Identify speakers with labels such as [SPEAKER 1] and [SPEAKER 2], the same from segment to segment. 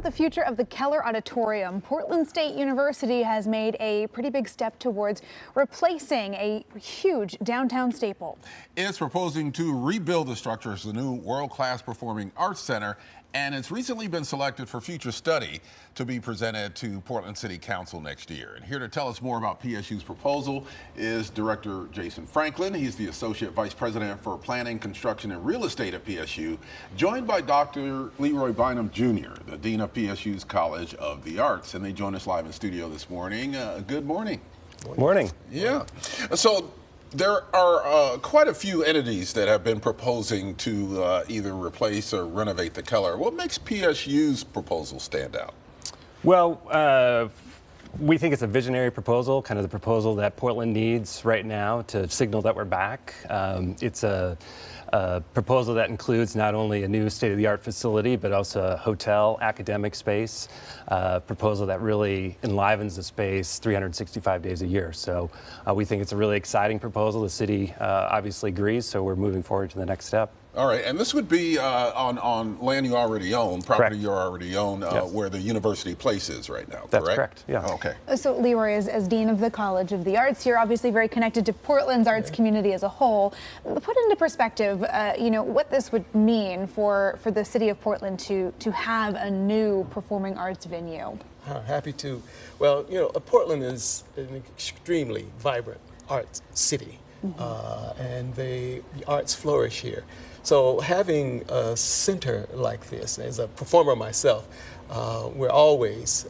[SPEAKER 1] about the future of the Keller Auditorium? Portland State University has made a pretty big step towards replacing a huge downtown staple.
[SPEAKER 2] It's proposing to rebuild the structure as a new world-class performing arts center, and it's recently been selected for future study to be presented to Portland City Council next year. And here to tell us more about PSU's proposal is Director Jason Franklin. He's the Associate Vice President for Planning, Construction, and Real Estate at PSU, joined by Dr. Leroy Bynum Jr., the Dean of PSU's College of the Arts. And they join us live in studio this morning. Good morning.
[SPEAKER 3] Morning.
[SPEAKER 2] Yeah. So there are quite a few entities that have been proposing to either replace or renovate the Keller. What makes PSU's proposal stand out?
[SPEAKER 3] Well, we think it's a visionary proposal, kind of the proposal that Portland needs right now to signal that we're back. It's a proposal that includes not only a new state-of-the-art facility, but also a hotel, academic space, proposal that really enlivens the space 365 days a year. So we think it's a really exciting proposal. The city obviously agrees, so we're moving forward to the next step.
[SPEAKER 2] All right, and this would be on land you already own, property
[SPEAKER 3] Correct.
[SPEAKER 2] you already own,
[SPEAKER 3] Yes.
[SPEAKER 2] where the university place is right now, correct?
[SPEAKER 3] That's correct, yeah.
[SPEAKER 2] Okay.
[SPEAKER 1] So Leroy, as Dean of the College of the Arts, you're obviously very connected to Portland's arts community as a whole. Put into perspective, you know, what this would mean for the city of Portland to have a new performing arts venue.
[SPEAKER 4] Happy to. Well, you know, Portland is an extremely vibrant arts city, and the arts flourish here. So having a center like this, as a performer myself, we're always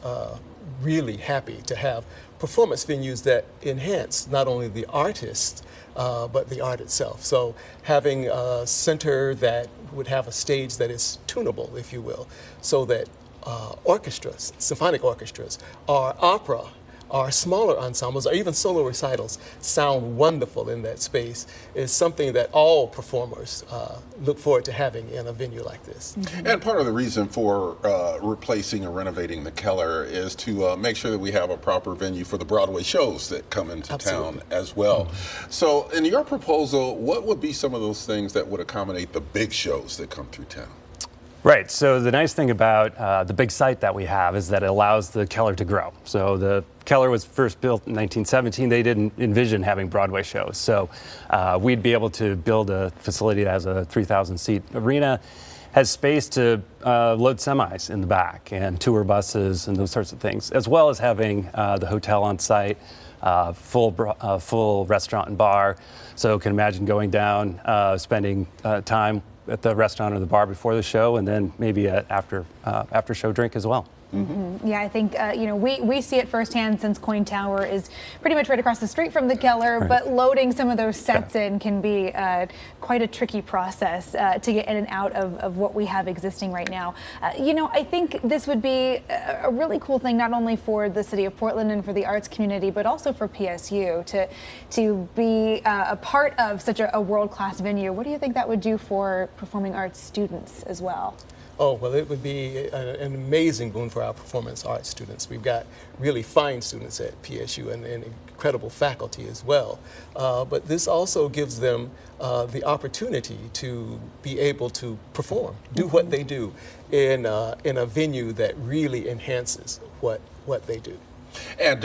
[SPEAKER 4] really happy to have performance venues that enhance not only the artist, but the art itself. So having a center that would have a stage that is tunable, if you will, so that orchestras, symphonic orchestras, or opera, or smaller ensembles, or even solo recitals sound wonderful in that space is something that all performers look forward to having in a venue like this.
[SPEAKER 2] And part of the reason for replacing or renovating the Keller is to make sure that we have a proper venue for the Broadway shows that come into town as well. So in your proposal, what would be some of those things that would accommodate the big shows that come through town?
[SPEAKER 3] Right, so the nice thing about the big site that we have is that it allows the Keller to grow. So the Keller was first built in 1917. They didn't envision having Broadway shows. So we'd be able to build a facility that has a 3,000 seat arena, has space to load semis in the back and tour buses and those sorts of things, as well as having the hotel on site, full restaurant and bar. So you can imagine going down, spending time at the restaurant or the bar before the show, and then maybe an after show drink as well.
[SPEAKER 1] Yeah, I think you know, we see it firsthand since Coin Tower is pretty much right across the street from the Keller, but loading some of those sets in can be quite a tricky process to get in and out of what we have existing right now. You know, I think this would be a really cool thing, not only for the city of Portland and for the arts community, but also for PSU to be a part of such a world-class venue. What do you think that would do for performing arts students as well?
[SPEAKER 4] Oh, well, it would be an amazing boon for our performance arts students. We've got really fine students at PSU and incredible faculty as well. But this also gives them the opportunity to be able to perform, do what they do in a venue that really enhances what they do.
[SPEAKER 2] And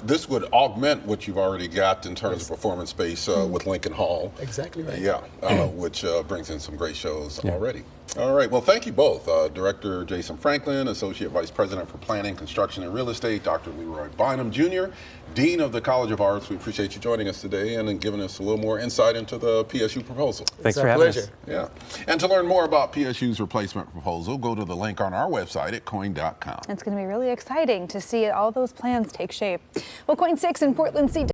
[SPEAKER 2] this would augment what you've already got in terms of performance space with Lincoln Hall.
[SPEAKER 4] Exactly right.
[SPEAKER 2] Yeah, which brings in some great shows already. All right, well, thank you both. Director Jason Franklin, Associate Vice President for Planning, Construction, and Real Estate, Dr. Leroy Bynum Jr., Dean of the College of Arts. We appreciate you joining us today and giving us a little more insight into the PSU proposal.
[SPEAKER 3] Thanks for having us.
[SPEAKER 2] Yeah, and to learn more about PSU's replacement proposal, go to the link on our website at coin.com.
[SPEAKER 1] It's going to be really exciting to see all those plans take shape. Well, Coin 6 in Portland